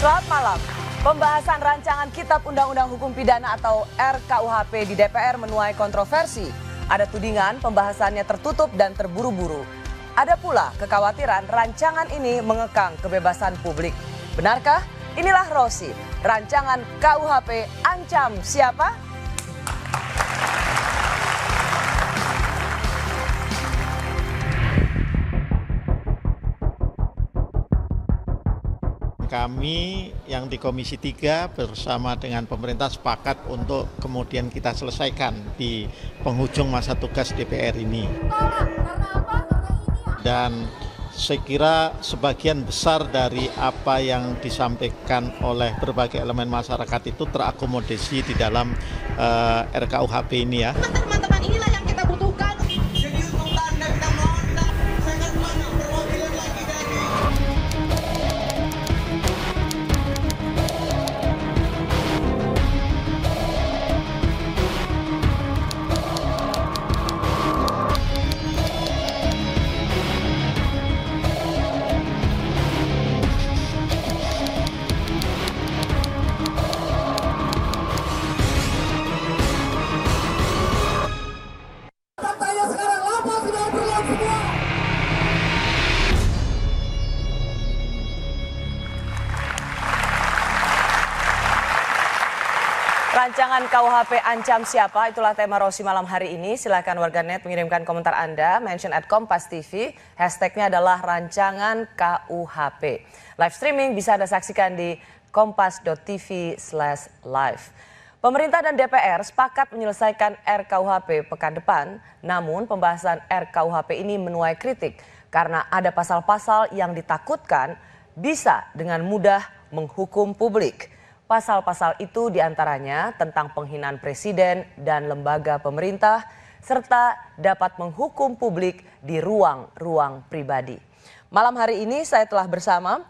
Selamat malam. Pembahasan rancangan Kitab Undang-Undang Hukum Pidana atau RKUHP di DPR menuai kontroversi. Ada tudingan pembahasannya tertutup dan terburu-buru. Ada pula kekhawatiran rancangan ini mengekang kebebasan publik. Benarkah? Inilah Rosi. Rancangan KUHP ancam siapa? Kami yang di Komisi 3 bersama dengan pemerintah sepakat untuk kemudian kita selesaikan di penghujung masa tugas DPR ini. Dan saya kira sebagian besar dari apa yang disampaikan oleh berbagai elemen masyarakat itu terakomodasi di dalam RKUHP ini ya. Teman-teman inilah yang kita butuhkan. Jadi untuk Anda kita mohon sangat banyak perwakilan lagi dari faktanya sekarang lapas sudah berlaku semua. Rancangan KUHP ancam siapa? Itulah tema Rosi malam hari ini. Silakan warganet mengirimkan komentar Anda, mention @Kompas TV. Hashtagnya adalah rancangan KUHP. Live streaming bisa Anda saksikan di kompas.tv/live. Pemerintah dan DPR sepakat menyelesaikan RKUHP pekan depan, namun pembahasan RKUHP ini menuai kritik karena ada pasal-pasal yang ditakutkan bisa dengan mudah menghukum publik. Pasal-pasal itu diantaranya tentang penghinaan presiden dan lembaga pemerintah, serta dapat menghukum publik di ruang-ruang pribadi. Malam hari ini saya telah bersama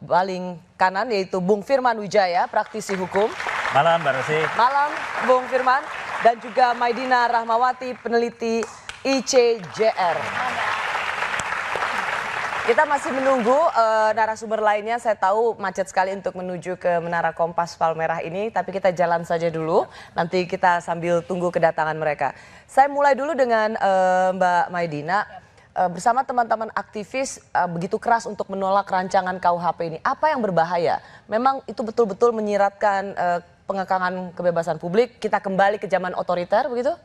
paling kanan yaitu Bung Firman Wijaya, praktisi hukum. Malam, Mbak Rosi. Malam, Bung Firman. Dan juga Maidina Rahmawati, peneliti ICJR. Kita masih menunggu narasumber lainnya. Saya tahu macet sekali untuk menuju ke Menara Kompas Palmerah ini, tapi kita jalan saja dulu. Nanti kita sambil tunggu kedatangan mereka. Saya mulai dulu dengan Mbak Maidina. Bersama teman-teman aktivis begitu keras untuk menolak rancangan KUHP ini. Apa yang berbahaya? Memang itu betul-betul menyiratkan pengekangan kebebasan publik. Kita kembali ke zaman otoriter begitu?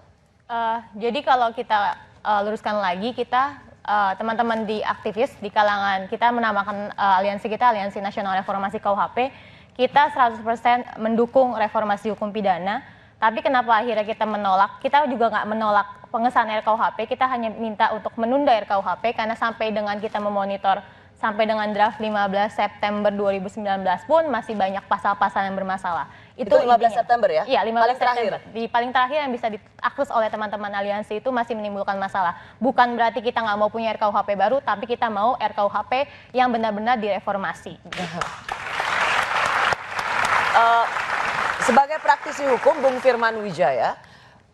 Jadi kalau kita luruskan lagi, kita teman-teman di aktivis di kalangan kita menamakan aliansi kita Aliansi Nasional Reformasi KUHP, kita 100% mendukung reformasi hukum pidana. Tapi kenapa akhirnya kita menolak? Kita juga nggak menolak pengesahan RKUHP, kita hanya minta untuk menunda RKUHP karena sampai dengan kita memonitor sampai dengan draft 15 September 2019 pun masih banyak pasal-pasal yang bermasalah. Itu 15 September ya? Iya, 15 paling September. Di paling terakhir yang bisa diakses oleh teman-teman aliansi itu masih menimbulkan masalah. Bukan berarti kita nggak mau punya RKUHP baru, tapi kita mau RKUHP yang benar-benar direformasi. Sebagai praktisi hukum, Bung Firman Wijaya,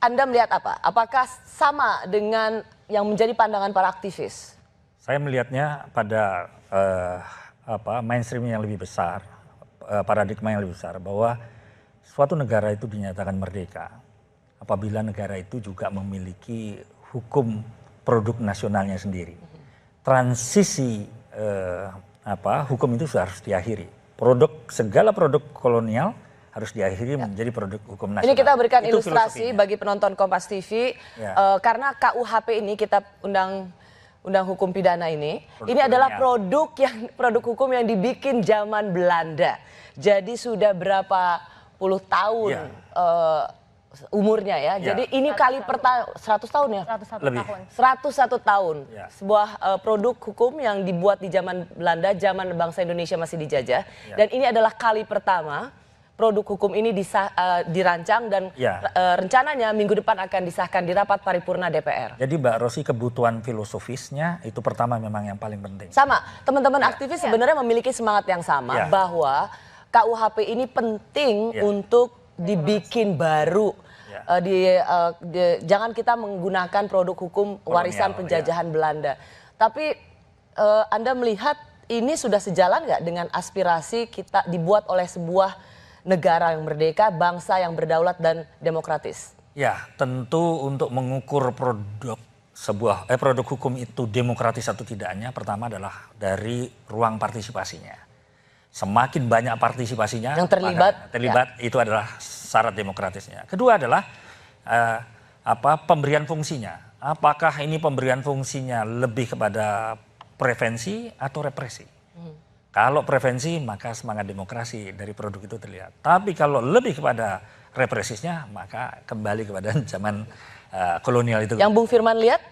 Anda melihat apa? Apakah sama dengan yang menjadi pandangan para aktivis? Saya melihatnya pada mainstream yang lebih besar, paradigma yang lebih besar, bahwa suatu negara itu dinyatakan merdeka apabila negara itu juga memiliki hukum produk nasionalnya sendiri. Transisi hukum itu harus diakhiri. Segala produk kolonial harus diakhiri menjadi produk hukum nasional. Ini kita berikan itu ilustrasi bagi penonton Kompas TV, karena KUHP ini, Kitab Undang Hukum Pidana ini adalah produk hukum yang dibikin zaman Belanda. Jadi sudah berapa puluh tahun umurnya ya. Jadi ini kali pertama 100 tahun ya? 101 Lebih. tahun. 101 tahun. Ya. Sebuah produk hukum yang dibuat di zaman Belanda, zaman bangsa Indonesia masih dijajah. Dan ini adalah kali pertama produk hukum ini dirancang dan rencananya minggu depan akan disahkan di rapat paripurna DPR. Jadi Mbak Rosi, kebutuhan filosofisnya itu pertama memang yang paling penting. Sama, teman-teman aktivis sebenarnya memiliki semangat yang sama bahwa KUHP ini penting untuk dibikin baru. Jangan kita menggunakan produk hukum warisan penjajahan Belanda. Tapi Anda melihat ini sudah sejalan nggak dengan aspirasi kita dibuat oleh sebuah negara yang merdeka, bangsa yang berdaulat dan demokratis? Ya, tentu untuk mengukur produk produk hukum itu demokratis atau tidaknya, pertama adalah dari ruang partisipasinya. Semakin banyak partisipasinya yang terlibat itu adalah syarat demokratisnya. Kedua adalah pemberian fungsinya. Apakah ini pemberian fungsinya lebih kepada prevensi atau represi? Kalau prevensi maka semangat demokrasi dari produk itu terlihat. Tapi kalau lebih kepada represisnya maka kembali kepada zaman kolonial itu. Yang Bung Firman lihat?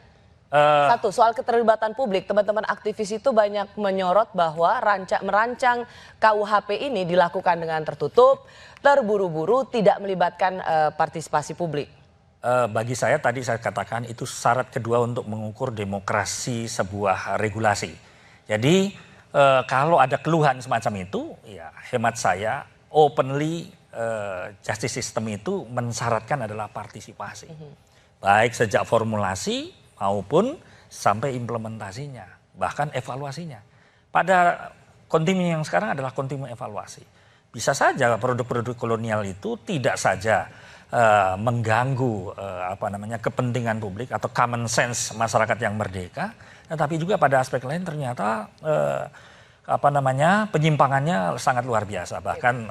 Satu, soal keterlibatan publik, teman-teman aktivis itu banyak menyorot bahwa merancang KUHP ini dilakukan dengan tertutup, terburu-buru, tidak melibatkan partisipasi publik. Bagi saya tadi saya katakan itu syarat kedua untuk mengukur demokrasi sebuah regulasi. Jadi kalau ada keluhan semacam itu, ya hemat saya openly justice system itu mensyaratkan adalah partisipasi. Baik sejak formulasi maupun sampai implementasinya, bahkan evaluasinya. Pada kontinu yang sekarang adalah kontinu evaluasi. Bisa saja produk-produk kolonial itu tidak saja mengganggu kepentingan publik atau common sense masyarakat yang merdeka, tetapi juga pada aspek lain ternyata penyimpangannya sangat luar biasa, bahkan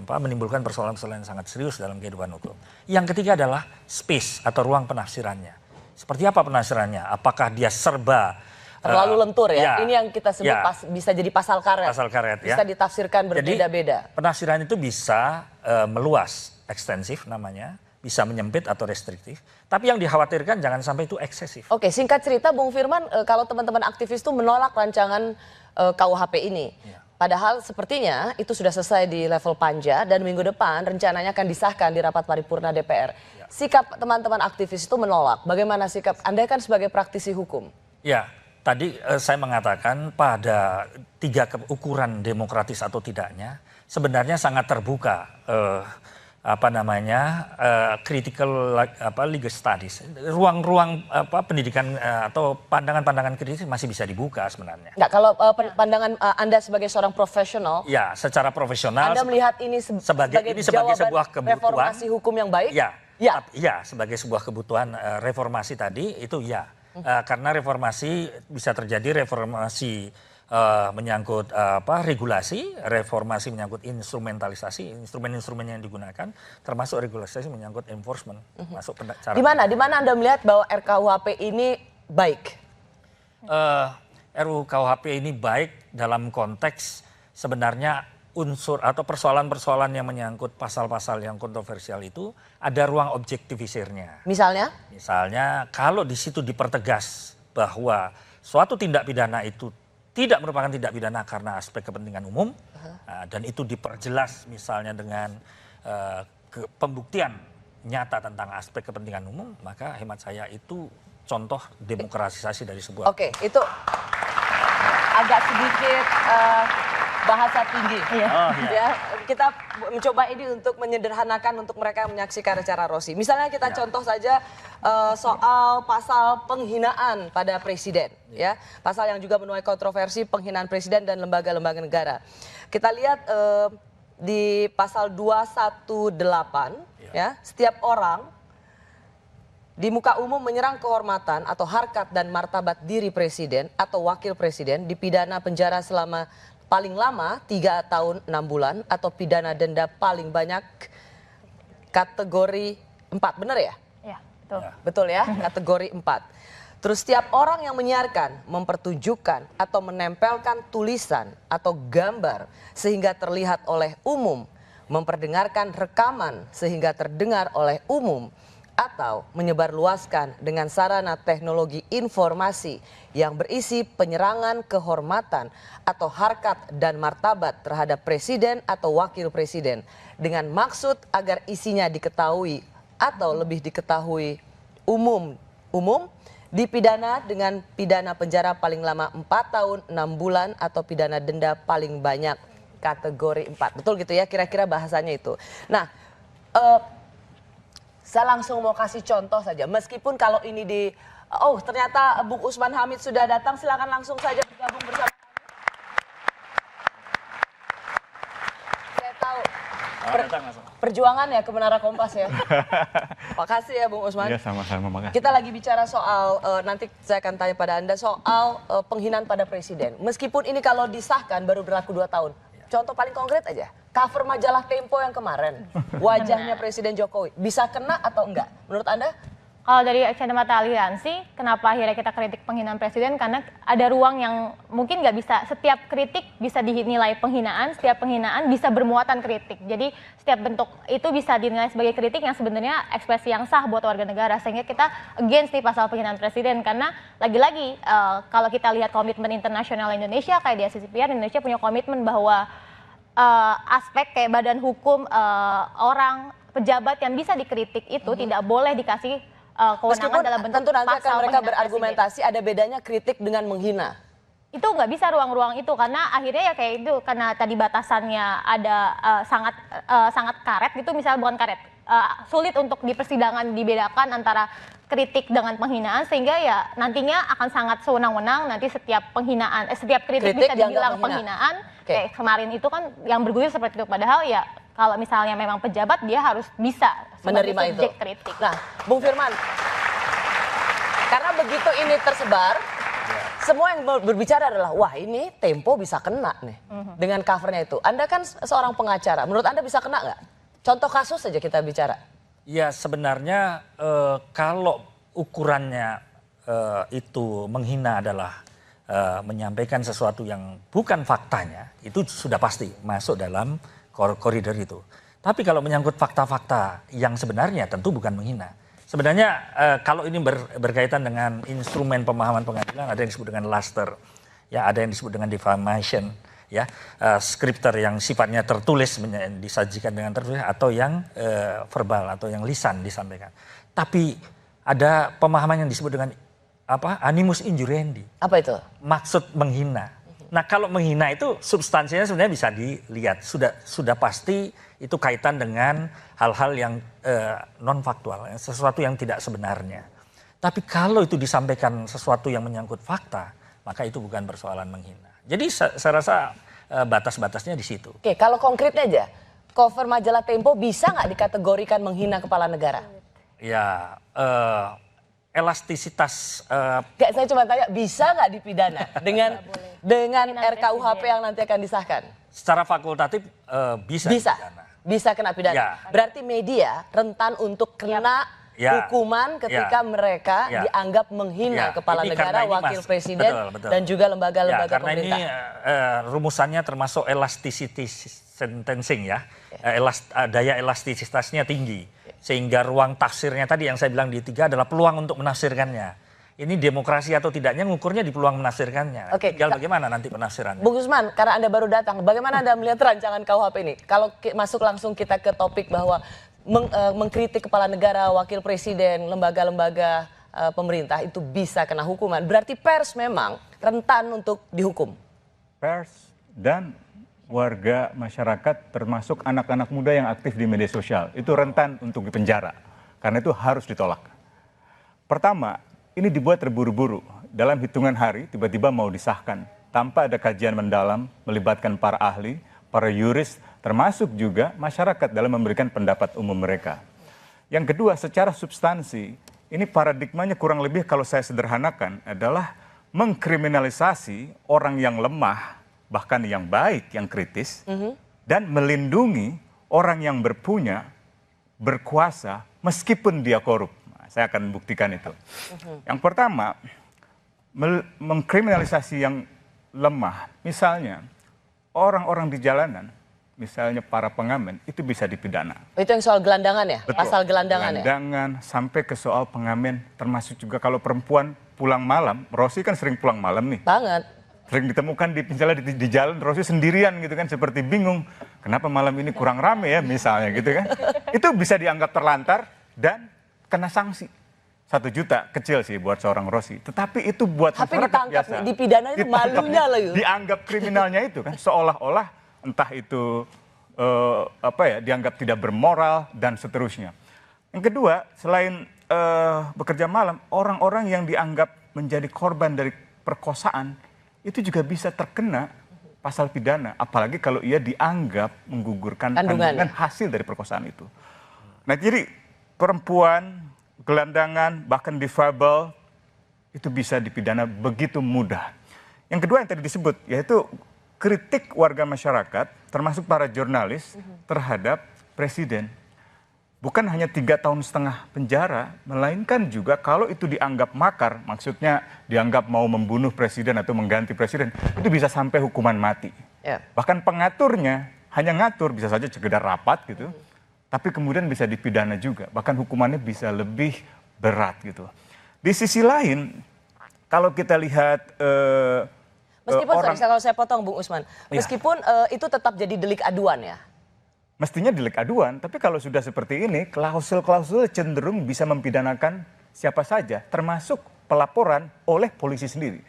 menimbulkan persoalan-persoalan yang sangat serius dalam kehidupan hukum. Yang ketiga adalah space atau ruang penafsirannya. Seperti apa penafsirannya? Apakah dia serba terlalu lentur ya? Ini yang kita sebut ya, bisa jadi pasal karet. Pasal karet bisa ditafsirkan berbeda-beda. Jadi penafsiran itu bisa meluas, ekstensif namanya, bisa menyempit atau restriktif. Tapi yang dikhawatirkan jangan sampai itu eksesif. Oke, singkat cerita Bung Firman, kalau teman-teman aktivis itu menolak rancangan KUHP ini. Ya. Padahal sepertinya itu sudah selesai di level panja dan minggu depan rencananya akan disahkan di rapat paripurna DPR. Ya. Sikap teman-teman aktivis itu menolak. Bagaimana sikap Anda kan sebagai praktisi hukum? Ya, tadi saya mengatakan pada 3 ukuran demokratis atau tidaknya sebenarnya sangat terbuka. Critical legal studies, ruang-ruang pendidikan atau pandangan-pandangan kritis masih bisa dibuka sebenarnya. Enggak, kalau pandangan Anda sebagai seorang profesional, ya secara profesional Anda melihat ini sebagai sebuah kebutuhan reformasi hukum yang baik? Ya, sebagai sebuah kebutuhan reformasi tadi itu ya, karena reformasi bisa terjadi reformasi menyangkut regulasi, reformasi menyangkut instrumentalisasi, instrumen-instrumen yang digunakan, termasuk regulasi menyangkut enforcement, masuk cara. Di mana Anda melihat bahwa RKUHP ini baik? RUKUHP ini baik dalam konteks sebenarnya unsur atau persoalan-persoalan yang menyangkut pasal-pasal yang kontroversial itu ada ruang objektivisirnya. Misalnya? Misalnya kalau di situ dipertegas bahwa suatu tindak pidana itu tidak merupakan tindak pidana karena aspek kepentingan umum, dan itu diperjelas misalnya dengan pembuktian nyata tentang aspek kepentingan umum, maka hemat saya itu contoh demokratisasi dari sebuah. Oke, itu agak sedikit bahasa tinggi. Ya, kita mencoba ini untuk menyederhanakan untuk mereka yang menyaksikan acara Rosi. Misalnya kita contoh saja soal pasal penghinaan pada presiden, ya, pasal yang juga menuai kontroversi, penghinaan presiden dan lembaga-lembaga negara. Kita lihat di pasal 218, ya, setiap orang di muka umum menyerang kehormatan atau harkat dan martabat diri presiden atau wakil presiden dipidana penjara selama paling lama 3 tahun 6 bulan atau pidana denda paling banyak kategori 4, benar ya? Ya, betul. Betul ya, kategori 4. Terus setiap orang yang menyiarkan, mempertunjukkan atau menempelkan tulisan atau gambar sehingga terlihat oleh umum, memperdengarkan rekaman sehingga terdengar oleh umum, atau menyebarluaskan dengan sarana teknologi informasi yang berisi penyerangan kehormatan atau harkat dan martabat terhadap presiden atau wakil presiden dengan maksud agar isinya diketahui atau lebih diketahui umum dipidana dengan pidana penjara paling lama 4 tahun 6 bulan atau pidana denda paling banyak kategori 4. Betul gitu ya, kira-kira bahasanya itu. Nah, saya langsung mau kasih contoh saja, meskipun kalau ini ternyata Bung Usman Hamid sudah datang, silakan langsung saja bergabung bersama kami. Perjuangan ya ke Menara Kompas ya. Makasih ya Bung Usman. Ya sama-sama, makasih. Kita lagi bicara soal, nanti saya akan tanya pada Anda soal penghinaan pada Presiden. Meskipun ini kalau disahkan baru berlaku 2 tahun. Contoh paling konkret aja, cover majalah Tempo yang kemarin, wajahnya Presiden Jokowi, bisa kena atau enggak? Menurut Anda? Kalau dari kacamata aliansi, kenapa akhirnya kita kritik penghinaan presiden? Karena ada ruang yang mungkin nggak bisa, setiap kritik bisa dinilai penghinaan, setiap penghinaan bisa bermuatan kritik. Jadi setiap bentuk itu bisa dinilai sebagai kritik yang sebenarnya ekspresi yang sah buat warga negara. Sehingga kita against nih pasal penghinaan presiden. Karena lagi-lagi kalau kita lihat komitmen internasional Indonesia, kayak di ICCPR, Indonesia punya komitmen bahwa aspek kayak badan hukum, orang, pejabat yang bisa dikritik itu tidak boleh dikasih kewenangan dalam bentuk tentu nanti akan pasal mereka penghinaan berargumentasi ada bedanya kritik dengan menghina. itu nggak bisa ruang-ruang itu karena akhirnya ya kayak itu karena tadi batasannya ada sangat karet gitu, misalnya bukan karet, sulit untuk di persidangan dibedakan antara kritik dengan penghinaan, sehingga ya nantinya akan sangat sewenang-wenang nanti setiap penghinaan setiap kritik bisa dibilang penghinaan. Kayak kemarin itu kan yang bergulir seperti itu, padahal ya kalau misalnya memang pejabat dia harus bisa menerima itu. Kritik. Nah, Bung Firman, karena begitu ini tersebar, semua yang berbicara adalah, wah ini Tempo bisa kena nih dengan covernya itu. Anda kan seorang pengacara, menurut Anda bisa kena nggak? Contoh kasus saja kita bicara. Ya sebenarnya kalau ukurannya itu menghina adalah menyampaikan sesuatu yang bukan faktanya, itu sudah pasti masuk dalam koridor itu. Tapi kalau menyangkut fakta-fakta yang sebenarnya tentu bukan menghina. Sebenarnya kalau ini berkaitan dengan instrumen pemahaman pengadilan, ada yang disebut dengan luster, ya ada yang disebut dengan defamation, ya skripter yang sifatnya tertulis disajikan dengan tertulis, atau yang verbal atau yang lisan disampaikan. Tapi ada pemahaman yang disebut dengan animus injuriendi. Apa itu? Maksud menghina. Nah kalau menghina itu substansinya sebenarnya bisa dilihat, sudah pasti itu kaitan dengan hal-hal yang non faktual, sesuatu yang tidak sebenarnya. Tapi kalau itu disampaikan sesuatu yang menyangkut fakta, maka itu bukan persoalan menghina. Jadi saya rasa batas-batasnya di situ. Oke, kalau konkretnya aja, cover majalah Tempo bisa nggak dikategorikan menghina kepala negara? Ya, elastisitas. Saya cuma tanya, bisa nggak dipidana dengan RKUHP yang nanti akan disahkan? Secara fakultatif bisa. Bisa kena pidana. Ya. Berarti media rentan untuk kena hukuman ketika mereka dianggap menghina kepala negara, wakil presiden, betul. Dan juga lembaga-lembaga pemerintah. Karena ini rumusannya termasuk elasticity sentencing ya, daya elastisitasnya tinggi. Sehingga ruang tafsirnya tadi yang saya bilang di 3 adalah peluang untuk menafsirkannya. Ini demokrasi atau tidaknya ngukurnya di peluang menafsirkannya. Tinggal bagaimana nanti penafsirannya. Bung Usman, karena Anda baru datang, bagaimana Anda melihat rancangan KUHP ini? Kalau masuk langsung kita ke topik bahwa mengkritik kepala negara, wakil presiden, lembaga-lembaga pemerintah itu bisa kena hukuman. Berarti pers memang rentan untuk dihukum. Pers dan warga masyarakat termasuk anak-anak muda yang aktif di media sosial itu rentan untuk dipenjara. Karena itu harus ditolak. Pertama, ini dibuat terburu-buru. Dalam hitungan hari tiba-tiba mau disahkan. Tanpa ada kajian mendalam, melibatkan para ahli, para yuris, termasuk juga masyarakat dalam memberikan pendapat umum mereka. Yang kedua, secara substansi, ini paradigmanya kurang lebih kalau saya sederhanakan adalah mengkriminalisasi orang yang lemah, bahkan yang baik, yang kritis, dan melindungi orang yang berpunya, berkuasa, meskipun dia korup. Saya akan buktikan itu. Yang pertama, mengkriminalisasi yang lemah. Misalnya, orang-orang di jalanan, misalnya para pengamen, itu bisa dipidana. Itu yang soal gelandangan ya? Betul. Pasal gelandangan ya? Gelandangan, sampai ke soal pengamen, termasuk juga kalau perempuan pulang malam. Rosi kan sering pulang malam nih. Banget. Sering ditemukan misalnya di jalan, Rosi sendirian gitu kan, seperti bingung. Kenapa malam ini kurang rame ya misalnya gitu kan. Itu bisa dianggap terlantar dan kena sanksi 1 juta, kecil sih buat seorang Rosi. Tetapi itu buat masyarakat biasa. Dipidana itu malunya loh. Dianggap kriminalnya itu kan, seolah-olah entah itu dianggap tidak bermoral dan seterusnya. Yang kedua, selain bekerja malam, orang-orang yang dianggap menjadi korban dari perkosaan itu juga bisa terkena pasal pidana, apalagi kalau ia dianggap menggugurkan kandungan hasil dari perkosaan itu. Nah, jadi perempuan, gelandangan, bahkan difabel itu bisa dipidana begitu mudah. Yang kedua yang tadi disebut, yaitu kritik warga masyarakat, termasuk para jurnalis terhadap presiden. Bukan hanya 3,5 tahun penjara, melainkan juga kalau itu dianggap makar, maksudnya dianggap mau membunuh presiden atau mengganti presiden, itu bisa sampai hukuman mati. Bahkan pengaturnya hanya ngatur, bisa saja sekedar rapat gitu, tapi kemudian bisa dipidana juga, bahkan hukumannya bisa lebih berat gitu. Di sisi lain, kalau kita lihat meskipun, kalau saya potong Bung Usman, meskipun itu tetap jadi delik aduan ya? Mestinya delik aduan, tapi kalau sudah seperti ini, klausul-klausul cenderung bisa mempidanakan siapa saja, termasuk pelaporan oleh polisi sendiri.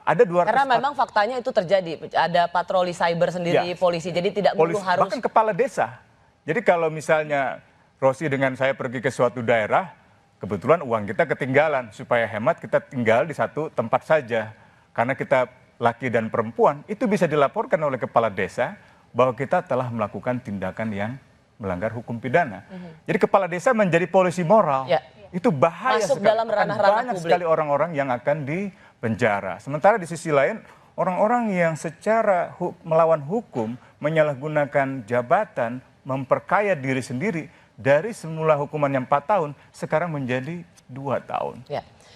Ada 200 Karena memang faktanya itu terjadi, ada patroli cyber sendiri polisi, jadi tidak perlu harus... Bahkan kepala desa. Jadi kalau misalnya Rosi dengan saya pergi ke suatu daerah, kebetulan uang kita ketinggalan, supaya hemat kita tinggal di satu tempat saja. Karena kita laki dan perempuan, itu bisa dilaporkan oleh kepala desa, bahwa kita telah melakukan tindakan yang melanggar hukum pidana. Jadi kepala desa menjadi polisi moral. Itu bahaya masuk sekali. dalam ranah-ranah banyak publik. sekali orang-orang yang akan dipenjara. Sementara di sisi lain, orang-orang yang secara melawan hukum, menyalahgunakan jabatan, memperkaya diri sendiri, dari semula hukuman yang 4 tahun, sekarang menjadi 2 tahun.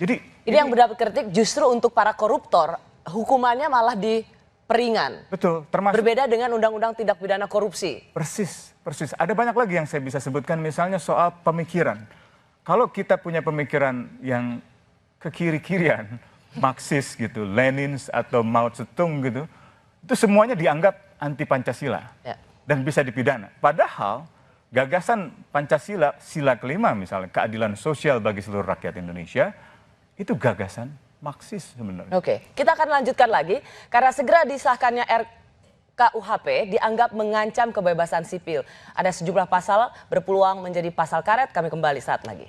Jadi ini yang mendapat kritik justru untuk para koruptor, hukumannya malah peringan. Betul, termasuk berbeda dengan undang-undang tindak pidana korupsi. Persis. Ada banyak lagi yang saya bisa sebutkan, misalnya soal pemikiran. Kalau kita punya pemikiran yang kekiri-kirian, Marxis gitu, Lenin atau Mao Zedong gitu, itu semuanya dianggap anti Pancasila dan bisa dipidana. Padahal gagasan Pancasila, sila kelima misalnya, keadilan sosial bagi seluruh rakyat Indonesia, itu gagasan Marxis sebenarnya. Oke, kita akan lanjutkan lagi karena segera disahkannya RKUHP dianggap mengancam kebebasan sipil. Ada sejumlah pasal berpeluang menjadi pasal karet, kami kembali saat lagi.